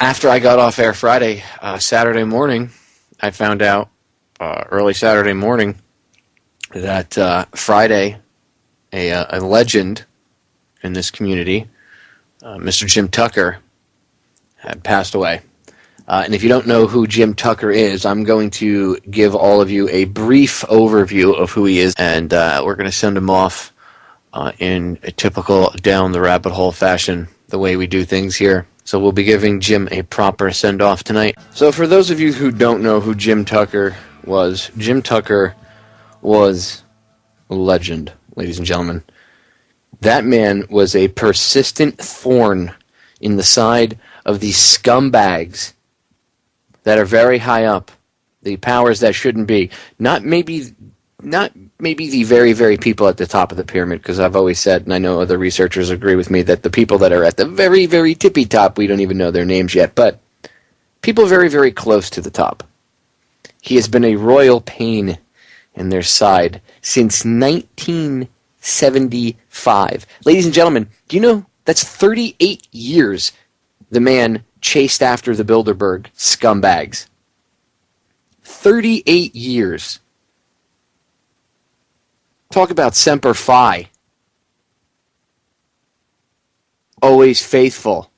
After I got off air Friday, Saturday morning, I found out early Saturday morning that Friday, a legend in this community, Mr. Jim Tucker, had passed away. And if you don't know who Jim Tucker is, I'm going to give all of you a brief overview of who he is, and we're going to send him off in a typical down-the-rabbit-hole fashion, the way we do things here. So we'll be giving Jim a proper send-off tonight. So for those of you who don't know who Jim Tucker was a legend, ladies and gentlemen. That man was a persistent thorn in the side of these scumbags that are very high up, the powers that shouldn't be. Not maybe the very, very people at the top of the pyramid, because I've always said, and I know other researchers agree with me, that the people that are at the very, very tippy top, we don't even know their names yet, but people very, very close to the top. He has been a royal pain in their side since 1975. Ladies and gentlemen, do you know that's 38 years the man chased after the Bilderberg scumbags? 38 years. Talk about Semper Fi. Always faithful.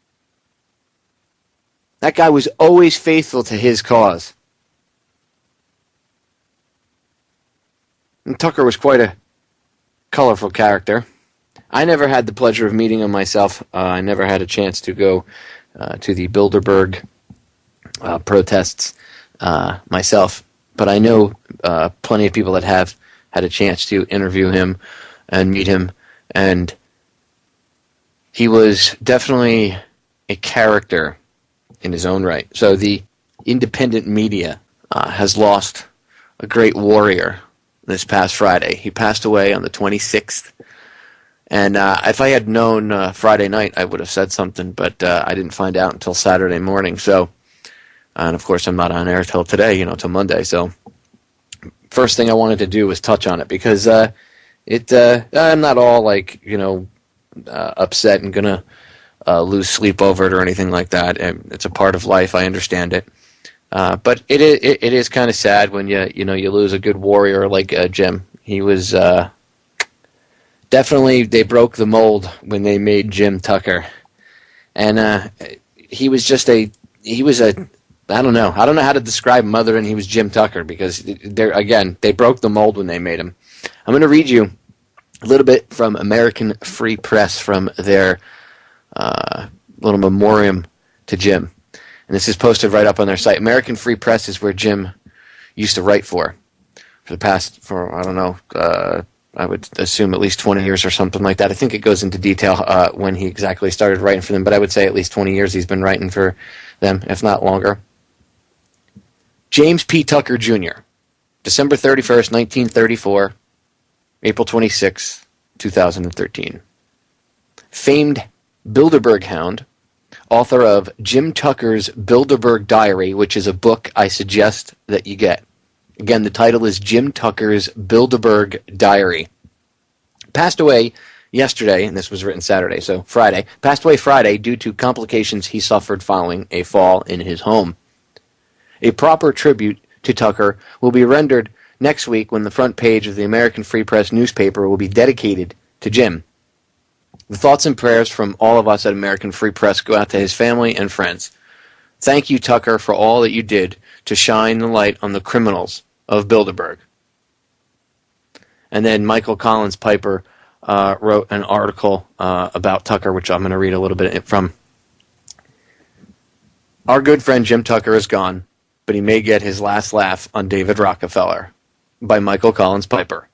That guy was always faithful to his cause. And Tucker was quite a colorful character. I never had the pleasure of meeting him myself. I never had a chance to go to the Bilderberg protests myself. But I know plenty of people that have had a chance to interview him and meet him. And he was definitely a character in his own right. So the independent media has lost a great warrior this past Friday. He passed away on the 26th. And if I had known Friday night, I would have said something, but I didn't find out until Saturday morning. So, and of course, I'm not on air till today, till Monday. So, first thing I wanted to do was touch on it because I'm not all upset and gonna lose sleep over it or anything like that. It's a part of life. I understand it. But it is kind of sad when you lose a good warrior like Jim. He was definitely, they broke the mold when they made Jim Tucker, and he was I don't know how to describe him other than he was Jim Tucker, because they broke the mold when they made him. I'm going to read you a little bit from American Free Press from their little memoriam to Jim. And this is posted right up on their site. American Free Press is where Jim used to write for I don't know, I would assume at least 20 years or something like that. I think it goes into detail when he exactly started writing for them, but I would say at least 20 years he's been writing for them, if not longer. James P. Tucker, Jr., December 31st, 1934, April 26th, 2013. Famed Bilderberg hound, author of Jim Tucker's Bilderberg Diary, which is a book I suggest that you get. Again, the title is Jim Tucker's Bilderberg Diary. Passed away yesterday, and this was written Saturday, so Friday. Passed away Friday due to complications he suffered following a fall in his home. A proper tribute to Tucker will be rendered next week when the front page of the American Free Press newspaper will be dedicated to Jim. The thoughts and prayers from all of us at American Free Press go out to his family and friends. Thank you, Tucker, for all that you did to shine the light on the criminals of Bilderberg. And then Michael Collins Piper wrote an article about Tucker, which I'm going to read a little bit from. Our good friend Jim Tucker is gone, but he may get his last laugh on David Rockefeller, by Michael Collins Piper.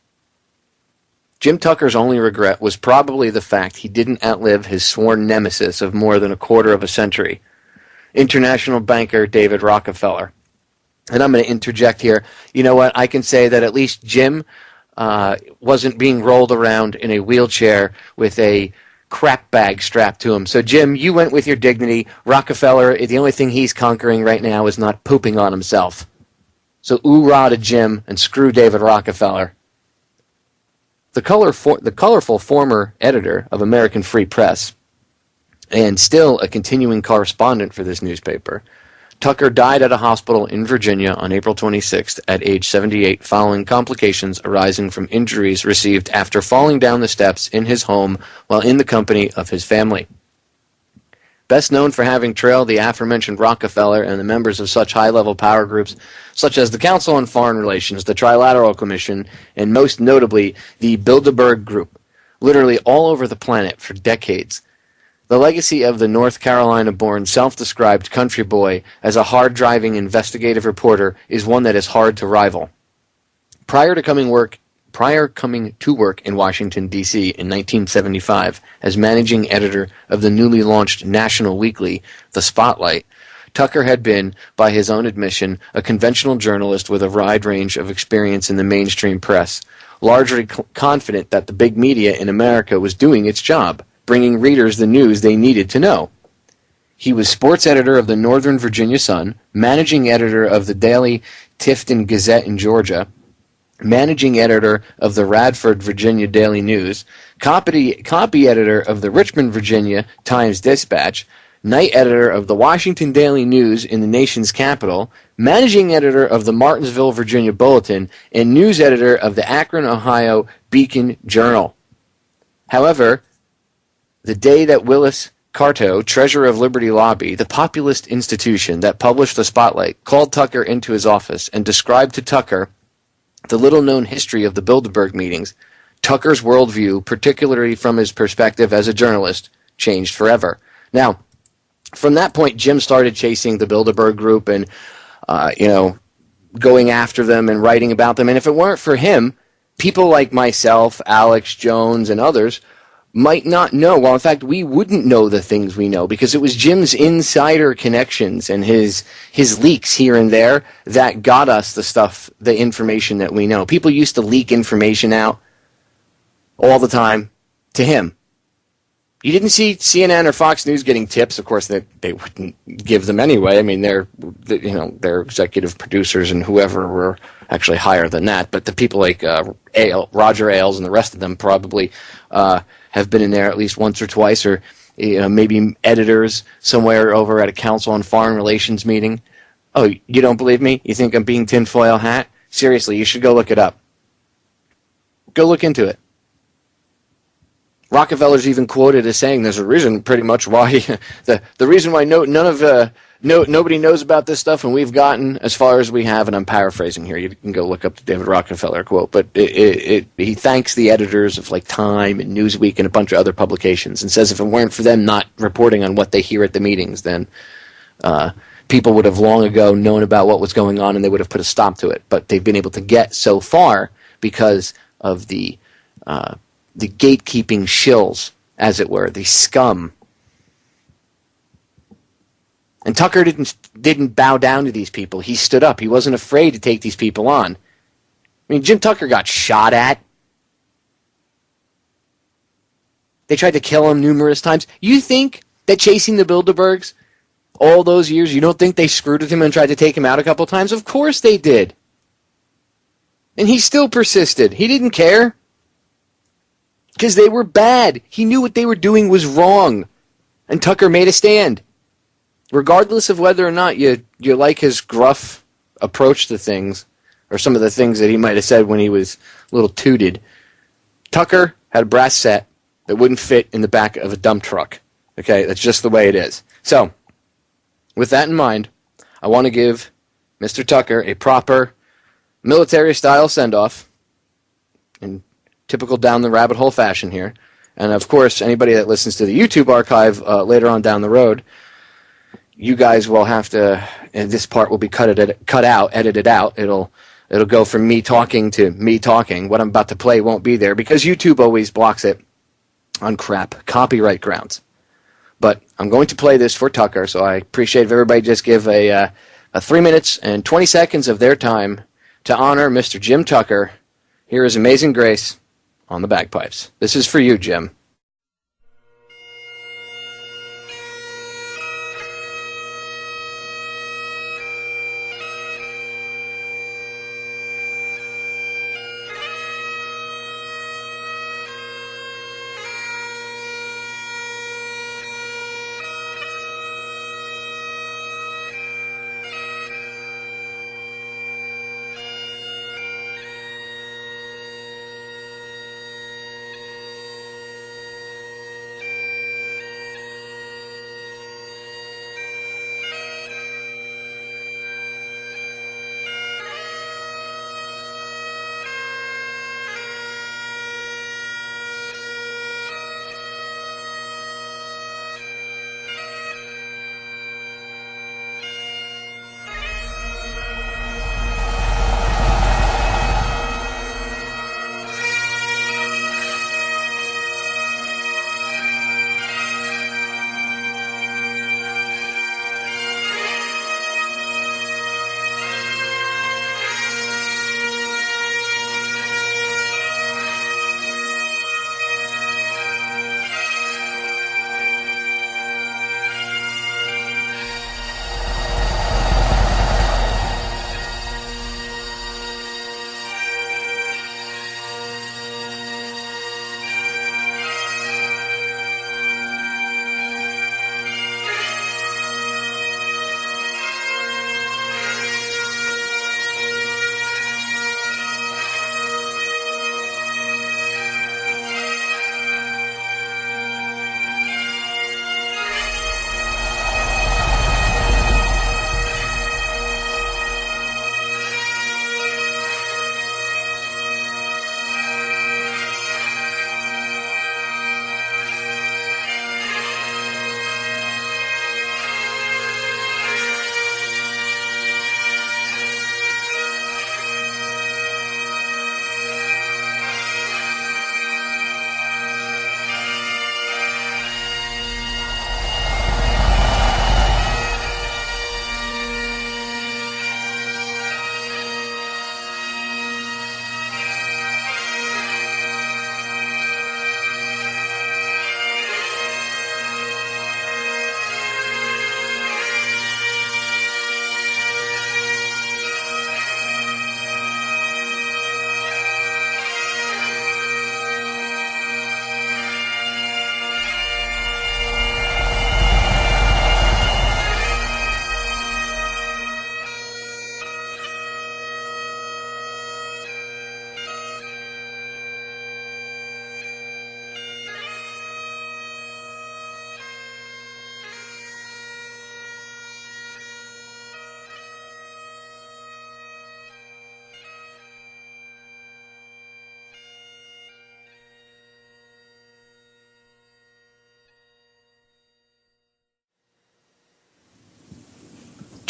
Jim Tucker's only regret was probably the fact he didn't outlive his sworn nemesis of more than a quarter of a century, international banker David Rockefeller. And I'm going to interject here. You know what? I can say that at least Jim wasn't being rolled around in a wheelchair with a crap bag strapped to him. So, Jim, you went with your dignity. Rockefeller, the only thing he's conquering right now is not pooping on himself. So, oorah to Jim and screw David Rockefeller. The colorful former editor of American Free Press and still a continuing correspondent for this newspaper. Tucker died at a hospital in Virginia on April 26th at age 78 following complications arising from injuries received after falling down the steps in his home while in the company of his family. Best known for having trailed the aforementioned Rockefeller and the members of such high-level power groups such as the Council on Foreign Relations, the Trilateral Commission, and most notably the Bilderberg Group, literally all over the planet for decades. The legacy of the North Carolina-born, self-described country boy as a hard-driving investigative reporter is one that is hard to rival. Prior coming to work in Washington, D.C. in 1975 as managing editor of the newly launched national weekly, The Spotlight, Tucker had been, by his own admission, a conventional journalist with a wide range of experience in the mainstream press, largely confident that the big media in America was doing its job, bringing readers the news they needed to know. He was sports editor of the Northern Virginia Sun, managing editor of the Daily Tifton Gazette in Georgia, managing editor of the Radford, Virginia Daily News, copy editor of the Richmond, Virginia Times-Dispatch, night editor of the Washington Daily News in the nation's capital, managing editor of the Martinsville, Virginia Bulletin, and news editor of the Akron, Ohio Beacon Journal. However, the day that Willis Carto, treasurer of Liberty Lobby, the populist institution that published The Spotlight, called Tucker into his office and described to Tucker the little-known history of the Bilderberg meetings, Tucker's worldview, particularly from his perspective as a journalist, changed forever. Now, from that point, Jim started chasing the Bilderberg group and, going after them and writing about them. And if it weren't for him, people like myself, Alex Jones, and others might not know. Well, in fact, we wouldn't know the things we know because it was Jim's insider connections and his leaks here and there that got us the information that we know. People used to leak information out all the time to him. You didn't see CNN or Fox News getting tips. Of course, they wouldn't give them anyway. I mean, their executive producers and whoever were actually higher than that. But the people like Roger Ailes and the rest of them probably have been in there at least once or twice, or maybe editors somewhere over at a Council on Foreign Relations meeting. Oh, you don't believe me? You think I'm being tinfoil hat? Seriously, you should go look it up. Go look into it. Rockefeller's even quoted as saying there's a reason pretty much why the reason why nobody knows about this stuff and we've gotten as far as we have, and I'm paraphrasing here. You can go look up the David Rockefeller quote, but he thanks the editors of like Time and Newsweek and a bunch of other publications and says if it weren't for them not reporting on what they hear at the meetings, then people would have long ago known about what was going on and they would have put a stop to it. But they've been able to get so far because of the gatekeeping shills, as it were, the scum. And Tucker didn't bow down to these people. He stood up. He wasn't afraid to take these people on. I mean, Jim Tucker got shot at. They tried to kill him numerous times. You think that chasing the Bilderbergs all those years, you don't think they screwed with him and tried to take him out a couple times? Of course they did. And he still persisted. He didn't care. Because they were bad. He knew what they were doing was wrong. And Tucker made a stand. Regardless of whether or not you like his gruff approach to things, or some of the things that he might have said when he was a little tooted, Tucker had a brass set that wouldn't fit in the back of a dump truck. Okay, that's just the way it is. So, with that in mind, I want to give Mr. Tucker a proper military-style send-off in typical down-the-rabbit-hole fashion here. And, of course, anybody that listens to the YouTube archive later on down the road, you guys will have to, and this part will be edited out. It'll go from me talking to me talking. What I'm about to play won't be there because YouTube always blocks it on copyright grounds. But I'm going to play this for Tucker, so I appreciate if everybody just give a 3 minutes and 20 seconds of their time to honor Mr. Jim Tucker. Here is Amazing Grace on the bagpipes. This is for you, Jim.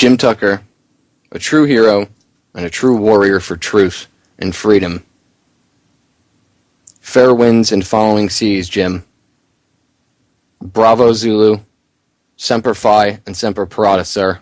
Jim Tucker, a true hero and a true warrior for truth and freedom. Fair winds and following seas, Jim. Bravo Zulu, Semper Fi, and Semper Parata, sir.